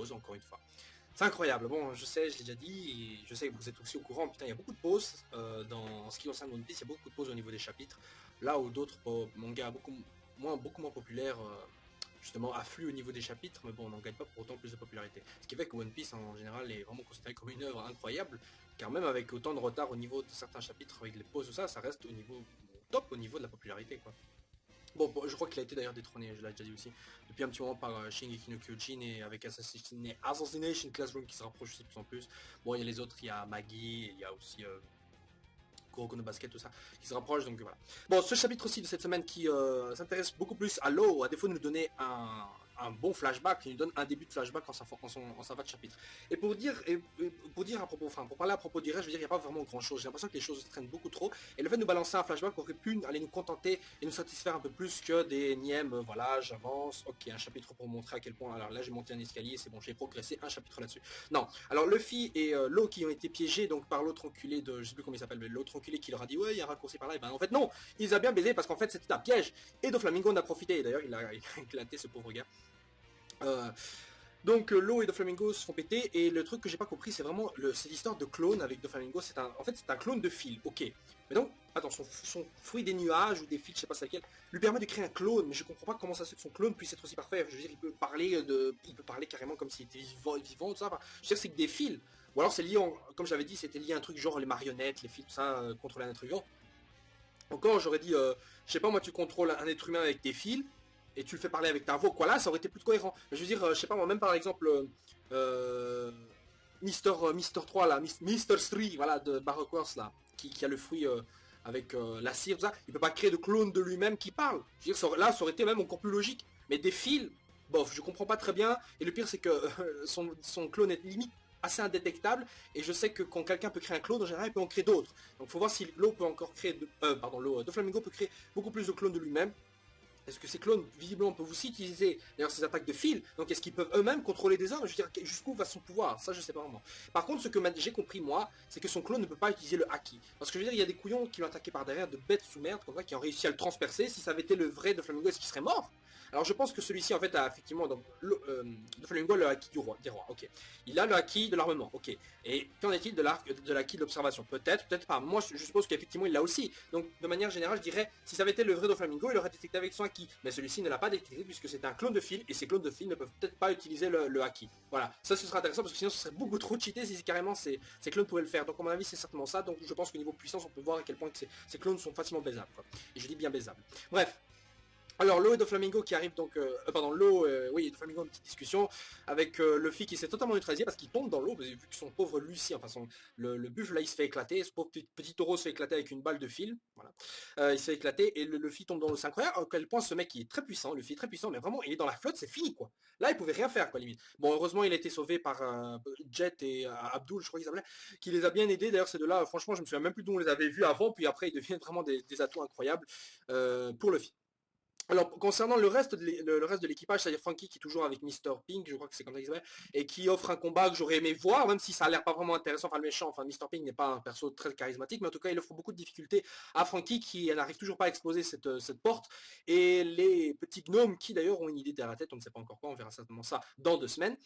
pauses, encore une fois. C'est incroyable, bon, je sais, je l'ai déjà dit, et je sais que vous êtes aussi au courant, putain, il y a beaucoup de pauses dans ce qui concerne One Piece, il y a beaucoup de pauses au niveau des chapitres, là où d'autres mangas beaucoup moins populaires, justement, affluent au niveau des chapitres, mais bon, on n'en gagne pas pour autant plus de popularité. Ce qui fait que One Piece, en général, est vraiment considéré comme une œuvre incroyable, car même avec autant de retard au niveau de certains chapitres, avec les pauses, tout ça, ça reste au niveau top, au niveau de la popularité, quoi. Bon, je crois qu'il a été d'ailleurs détrôné, je l'ai déjà dit aussi, depuis un petit moment par Shingeki no Kyojin et avec Assassination Classroom qui se rapproche aussi de plus en plus. Bon, il y a les autres, il y a Maggie, il y a aussi Kuroko no Basket, tout ça, qui se rapproche, donc voilà. Bon, ce chapitre aussi de cette semaine qui s'intéresse beaucoup plus à l'eau, à défaut de nous donner un bon flashback, il nous donne un début de flashback en sa va de chapitre. Et pour dire à propos, enfin, pour parler à propos du reste, je veux dire, il n'y a pas vraiment grand chose. J'ai l'impression que les choses se traînent beaucoup trop, et le fait de nous balancer un flashback aurait pu aller nous contenter et nous satisfaire un peu plus que des nièmes, voilà, j'avance, ok, un chapitre pour montrer à quel point, alors là j'ai monté un escalier, c'est bon, j'ai progressé, un chapitre là-dessus. Non, alors Luffy et Law qui ont été piégés donc par l'autre enculé de, je sais plus comment il s'appelle, mais l'autre enculé qui leur a dit ouais il y a un raccourci par là, et ben en fait non, il les a bien baisé parce qu'en fait c'était un piège, et Doflamingo en a profité, et d'ailleurs il a éclaté ce pauvre gars. Euh, donc Law et Doflamingo se font péter, et le truc que j'ai pas compris c'est vraiment cette histoire de clone avec Doflamingo, en fait c'est un clone de fil, ok. Mais donc, attends, son fruit des nuages ou des fils, je sais pas c'est lequel, lui permet de créer un clone, mais je comprends pas comment ça se fait que son clone puisse être aussi parfait. Je veux dire, il peut parler carrément comme s'il était vivant, tout ça. Enfin, je veux dire, c'est que des fils. Ou alors c'est lié, comme j'avais dit, c'était lié à un truc genre les marionnettes, les fils, tout ça, contrôler un être vivant. Encore, j'aurais dit, je sais pas, moi, tu contrôles un être humain avec des fils, et tu le fais parler avec ta voix, quoi là, ça aurait été plus cohérent. Mais je veux dire, je sais pas, moi, même par exemple, Mister 3, là, Mister 3, voilà, de Baroque Wars, là, qui a le fruit avec la cire, tout ça, il peut pas créer de clone de lui-même qui parle. Je veux dire, là, ça aurait été même encore plus logique. Mais des fils, bof, je comprends pas très bien, et le pire, c'est que son clone est limite assez indétectable, et je sais que quand quelqu'un peut créer un clone, en général, il peut en créer d'autres. Donc faut voir si Law peut encore créer, Doflamingo peut créer beaucoup plus de clones de lui-même. Est-ce que ces clones, visiblement, peuvent aussi utiliser d'ailleurs ces attaques de fil? Donc est-ce qu'ils peuvent eux-mêmes contrôler des armes? Je veux dire, jusqu'où va son pouvoir? Ça, je sais pas vraiment. Par contre, ce que j'ai compris, moi, c'est que son clone ne peut pas utiliser le haki. Parce que je veux dire, il y a des couillons qui l'ont attaqué par derrière, de bêtes sous merde, comme ça, qui ont réussi à le transpercer. Si ça avait été le vrai de Flamingo, est-ce qu'il serait mort? Alors je pense que celui-ci, en fait, a effectivement, donc, de Flamingo, le haki des rois, ok. Il a le haki de l'armement, ok. Et qu'en est-il de l'haki de l'observation? Peut-être, peut-être pas. Moi, je suppose qu'effectivement, il l'a aussi. Donc, de manière générale, je dirais, si ça avait été le vrai Doflamingo, il aurait détecté avec son haki. Mais celui-ci ne l'a pas détecté puisque c'est un clone de fil, et ces clones de fil ne peuvent peut-être pas utiliser le haki. Voilà. Ça, ce sera intéressant parce que sinon, ce serait beaucoup trop cheaté si carrément ces clones pouvaient le faire. Donc, à mon avis, c'est certainement ça. Donc, je pense qu'au niveau puissance, on peut voir à quel point que ces clones sont facilement baisables, quoi. Et je dis bien baisables. Bref. Alors Law et Doflamingo qui arrivent donc, Law, oui, et Doflamingo, une petite discussion avec Luffy qui s'est totalement neutralisé parce qu'il tombe dans l'eau, vu que son pauvre Lucie, enfin le buffle là il se fait éclater, ce pauvre petit taureau se fait éclater avec une balle de fil, voilà, il se fait éclater et le Luffy tombe dans l'eau. C'est incroyable à quel point ce mec qui est très puissant, Luffy est très puissant, mais vraiment il est dans la flotte, c'est fini quoi. Là il pouvait rien faire quoi limite. Bon heureusement il a été sauvé par Jet et Abdul, je crois qu'ils s'appelaient, qui les a bien aidés. D'ailleurs ces deux-là, franchement je me souviens même plus d'où on les avait vus avant, puis après ils deviennent vraiment des atouts incroyables pour Luffy. Alors, concernant le reste de l'équipage, c'est-à-dire Frankie qui est toujours avec Mr. Pink, je crois que c'est comme ça qu'il s'appelle, et qui offre un combat que j'aurais aimé voir, même si ça a l'air pas vraiment intéressant, enfin le méchant, enfin Mr. Pink n'est pas un perso très charismatique, mais en tout cas il offre beaucoup de difficultés à Frankie qui n'arrive toujours pas à exploser cette porte, et les petits gnomes qui d'ailleurs ont une idée derrière la tête, on ne sait pas encore quoi, on verra certainement ça dans 2 semaines.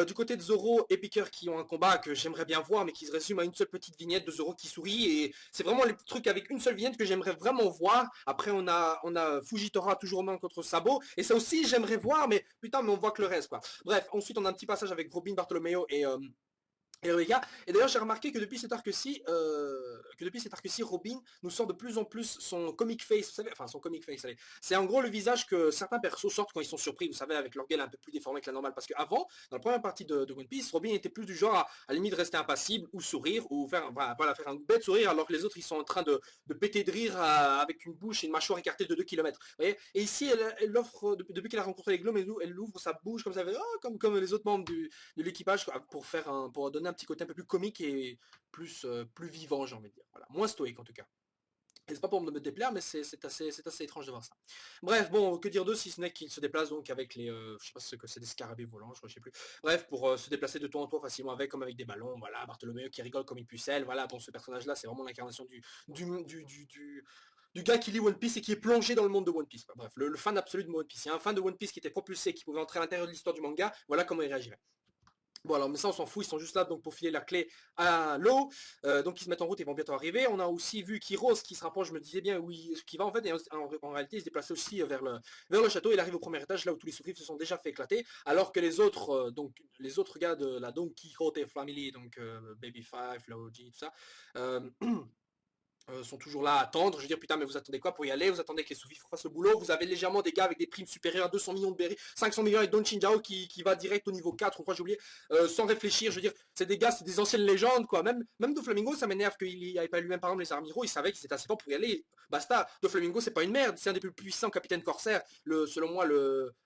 Du côté de Zoro et Picker qui ont un combat que j'aimerais bien voir, mais qui se résume à une seule petite vignette de Zoro qui sourit, et c'est vraiment les trucs avec une seule vignette que j'aimerais vraiment voir. Après on a Fujitora toujours main contre Sabo, et ça aussi j'aimerais voir, mais putain, mais on voit que le reste quoi. Bref, ensuite on a un petit passage avec Robin, Bartolomeo et Eureka. Et d'ailleurs, j'ai remarqué que depuis cet arc-ci, Robin nous sort de plus en plus son comic face, vous savez, enfin son comic face, allez. C'est en gros le visage que certains persos sortent quand ils sont surpris, vous savez, avec leur gueule un peu plus déformée que la normale. Parce qu'avant, dans la première partie de One Piece, Robin était plus du genre à limite rester impassible, ou sourire, ou faire, voilà, faire un bête sourire, alors que les autres, ils sont en train de péter de rire avec une bouche et une mâchoire écartée de 2 kilomètres. Vous voyez. Et ici, elle offre, depuis qu'elle a rencontré les gnomes, elle ouvre sa bouche comme ça, comme les autres membres de l'équipage, pour donner un petit côté un peu plus comique et plus vivant, j'ai envie de dire. Voilà, moins stoïque en tout cas. Et c'est pas pour me déplaire, mais c'est assez étrange de voir ça. Bref, bon, que dire d'eux si ce n'est qu'il se déplace donc avec les, je sais pas ce que c'est, des scarabées volants, je sais plus. Bref, pour se déplacer de tour en tour facilement avec, comme avec des ballons, voilà, Bartholomew qui rigole comme une pucelle, voilà, bon, ce personnage-là, c'est vraiment l'incarnation du gars qui lit One Piece et qui est plongé dans le monde de One Piece. Bref, le fan absolu de One Piece. Il y a un fan de One Piece qui était propulsé, qui pouvait entrer à l'intérieur de l'histoire du manga, voilà comment il réagirait. Bon alors mais ça on s'en fout, ils sont juste là donc pour filer la clé à l'eau, donc ils se mettent en route, ils vont bientôt arriver. On a aussi vu Kiros qui se rapproche, je me disais bien où qui va en fait, et en réalité il se déplace aussi vers le château, il arrive au premier étage là où tous les sous-fifs se sont déjà fait éclater, alors que les autres, donc les autres gars de la Don Quixote Family, donc Baby Five, Laoji, tout ça, euh, sont toujours là à attendre. Je veux dire, putain, mais vous attendez quoi pour y aller? Vous attendez que les sous-fifres fassent le boulot. Vous avez légèrement des gars avec des primes supérieures à 200 millions de berries, 500 millions avec Don Chinjao qui va direct au niveau 4, ou quoi, j'ai oublié, sans réfléchir. Je veux dire, c'est des gars, c'est des anciennes légendes, quoi. Même Doflamingo, ça m'énerve qu'il n'y avait pas lui-même, par exemple, les Armiraux. Il savait qu'ils étaient assez forts pour y aller. Basta. Doflamingo, c'est pas une merde. C'est un des plus puissants capitaines corsaires. Selon moi,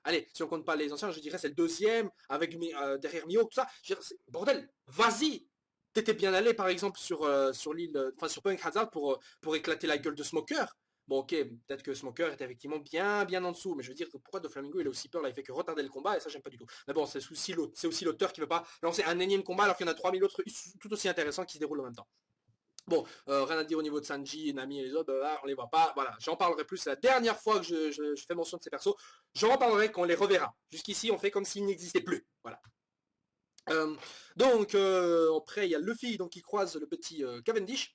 allez, si on compte pas les anciens, je dirais c'est le deuxième, avec derrière Mio, tout ça. Je veux dire, bordel, vas-y, t'étais bien allé par exemple sur l'île, enfin sur Punk Hazard pour éclater la gueule de Smoker. Bon ok, peut-être que Smoker était effectivement bien en dessous, mais je veux dire pourquoi Doflamingo il a aussi peur là, il fait que retarder le combat et ça j'aime pas du tout. Mais bon, c'est aussi l'auteur qui veut pas lancer un énième combat alors qu'il y en a 3000 autres tout aussi intéressants qui se déroulent en même temps. Bon, rien à dire au niveau de Sanji, Nami et les autres, on les voit pas. Voilà, j'en parlerai plus. C'est la dernière fois que je fais mention de ces persos. J'en parlerai quand on les reverra. Jusqu'ici, on fait comme s'ils n'existaient plus. Voilà. Euh, donc après il y a Luffy donc qui croise le petit Cavendish.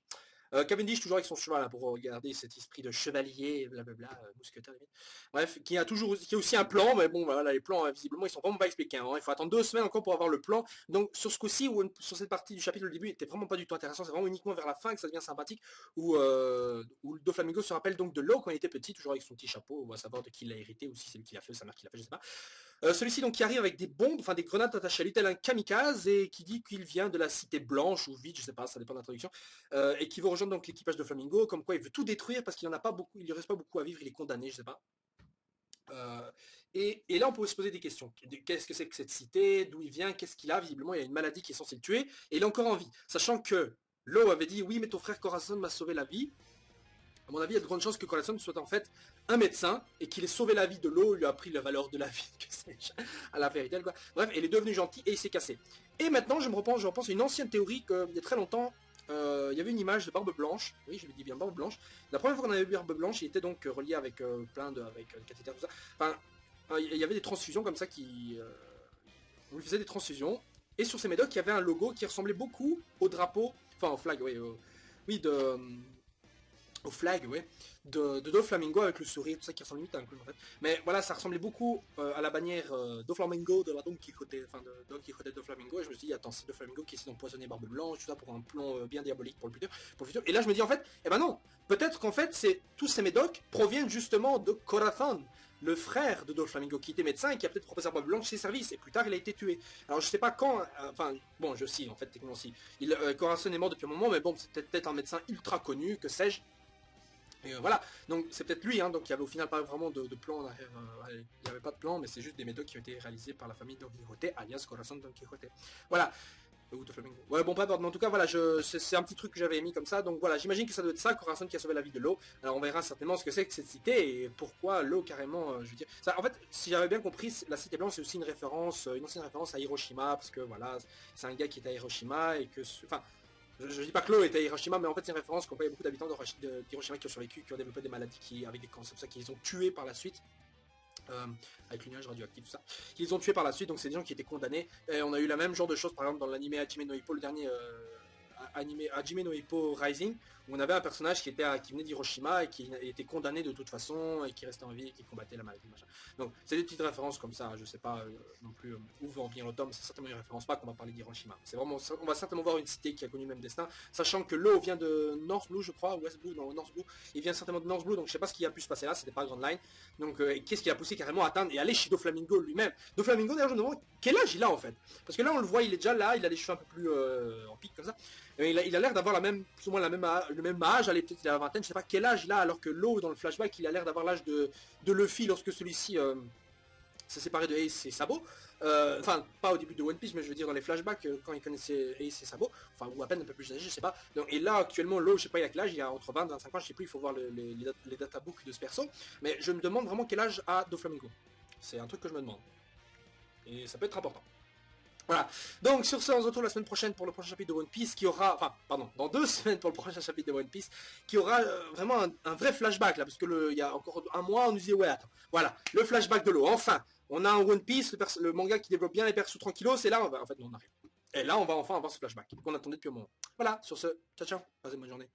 Cavendish toujours avec son cheval là, pour regarder cet esprit de chevalier, blablabla, mousquetaire limite. Bref, qui a aussi un plan, mais bon voilà, les plans visiblement ils sont vraiment pas expliqués. Hein. Il faut attendre 2 semaines encore pour avoir le plan. Donc sur ce coup-ci, sur cette partie du chapitre, le début était vraiment pas du tout intéressant, c'est vraiment uniquement vers la fin que ça devient sympathique, où le Doflamingo se rappelle donc de Law quand il était petit, toujours avec son petit chapeau, on va savoir de qui il l'a hérité, ou si c'est lui qui l'a fait, ou sa mère qui l'a fait, je sais pas. Celui-ci donc qui arrive avec des bombes, enfin des grenades attachées à lui, tel un kamikaze, et qui dit qu'il vient de la cité blanche ou vide, je sais pas, ça dépend de la traduction, et qui veut rejoindre donc l'équipage de Flamingo, comme quoi il veut tout détruire parce qu'il en a pas beaucoup, il lui reste pas beaucoup à vivre, il est condamné, je sais pas. Euh, et là on peut se poser des questions. Qu'est-ce que c'est que cette cité? D'où il vient? Qu'est-ce qu'il a? Visiblement il y a une maladie qui est censée le tuer, et il est encore en vie. Sachant que Law avait dit oui mais ton frère Corazon m'a sauvé la vie. À mon avis, il y a de grandes chances que Corazon soit en fait un médecin et qu'il ait sauvé la vie de l'eau, il lui a appris la valeur de la vie, que sais-je, à la vérité, quoi. Bref, il est devenu gentil et il s'est cassé. Et maintenant, je repense à une ancienne théorie qu'il y a très longtemps, il y avait une image de Barbe Blanche, oui, je me dis bien Barbe Blanche. La première fois qu'on avait vu Barbe Blanche, il était donc relié avec avec cathéter, tout ça. Enfin, il y avait des transfusions comme ça où il faisait des transfusions. Et sur ces médocs, il y avait un logo qui ressemblait beaucoup au drapeau, enfin au flag, oui, oui, au flag, ouais, de Doflamingo avec le sourire, tout ça qui ressemble limite à un clown en fait. Mais voilà, ça ressemblait beaucoup à la bannière Doflamingo de la Don Quixote, enfin de Don Quixote de Doflamingo. Et je me suis dit, attends, c'est Doflamingo qui essaie d'empoisonner Barbe Blanche, tout ça pour un plan bien diabolique pour le futur. Et là, je me dis en fait, eh ben non, peut-être qu'en fait, tous ces médocs proviennent justement de Corazon, le frère de Doflamingo qui était médecin et qui a peut-être proposé à Barbe Blanche ses services. Et plus tard, il a été tué. Alors je sais pas quand, enfin, bon, je sais, en fait, techniquement si. Corazon est mort depuis un moment, mais bon, c'était peut-être un médecin ultra connu, que sais-je. Et voilà, donc c'est peut-être lui, hein, donc il y avait au final pas vraiment de plan en arrière, il n'y avait pas de plan, mais c'est juste des méthodes qui ont été réalisées par la famille Don Quixote, alias Corazon Don Quixote. Voilà, ou de Flamingo. Ouais, bon, pas d'ordre, mais en tout cas, voilà, c'est un petit truc que j'avais mis comme ça, donc voilà, j'imagine que ça doit être ça, Corazon qui a sauvé la vie de l'eau. Alors on verra certainement ce que c'est que cette cité et pourquoi l'eau carrément, je veux dire. Ça, en fait, si j'avais bien compris, la cité blanche c'est aussi une ancienne référence à Hiroshima, parce que voilà, c'est un gars qui était à Hiroshima et que, enfin, je dis pas que l'eau était à Hiroshima, mais en fait c'est une référence qu'on voit beaucoup d'habitants d'Hiroshima qui ont survécu, qui ont développé des maladies avec des cancers, ça, qui les ont tués par la suite. Avec le nuage radioactif, tout ça. Qui les ont tués par la suite, donc c'est des gens qui étaient condamnés. Et on a eu la même genre de choses, par exemple, dans l'anime Hajime no Ippo, le dernier animé Hajime no Ippo Rising, où on avait un personnage qui venait d'Hiroshima et qui était condamné de toute façon, et qui restait en vie et qui combattait la maladie, machin. Donc c'est des petites références comme ça, je sais pas non plus où va en venir le tome, c'est certainement une référence pas qu'on va parler d'Hiroshima. C'est vraiment, on va certainement voir une cité qui a connu le même destin, sachant que l'eau vient de North Blue, je crois, West Blue, non, North Blue, il vient certainement de North Blue, donc je sais pas ce qui a pu se passer là, c'était pas Grand Line. Donc qu'est-ce qui a poussé carrément à atteindre et aller chez Doflamingo lui-même. Doflamingo d'ailleurs je me demande quel âge il a en fait. Parce que là on le voit, il est déjà là, il a des cheveux un peu plus en pique comme ça. Il a l'air d'avoir plus ou moins le même âge, allez peut-être il a la vingtaine, je sais pas quel âge il a, alors que Law dans le flashback il a l'air d'avoir l'âge de Luffy lorsque celui-ci s'est séparé de Ace et Sabo. Enfin, pas au début de One Piece, mais je veux dire dans les flashbacks, quand il connaissait Ace et Sabo, enfin, ou à peine un peu plus âgé, je sais pas. Donc, et là, actuellement, Law, je sais pas, il a quel âge, il a entre 20 et 25 ans, je sais plus, il faut voir les databooks de ce perso. Mais je me demande vraiment quel âge a Doflamingo. C'est un truc que je me demande. Et ça peut être important. Voilà. Donc sur ce, on se retrouve la semaine prochaine pour le prochain chapitre de One Piece qui aura, enfin, pardon, dans 2 semaines pour le prochain chapitre de One Piece qui aura vraiment un vrai flashback là, parce que il y a encore un mois on nous disait ouais attends, voilà, le flashback de l'eau, enfin, On a un One Piece, le manga qui développe bien les persos tranquillos, et là, on va, en fait, non, on arrive. Et là, on va enfin avoir ce flashback qu'on attendait depuis un moment. Voilà, sur ce, ciao ciao, passez une bonne journée.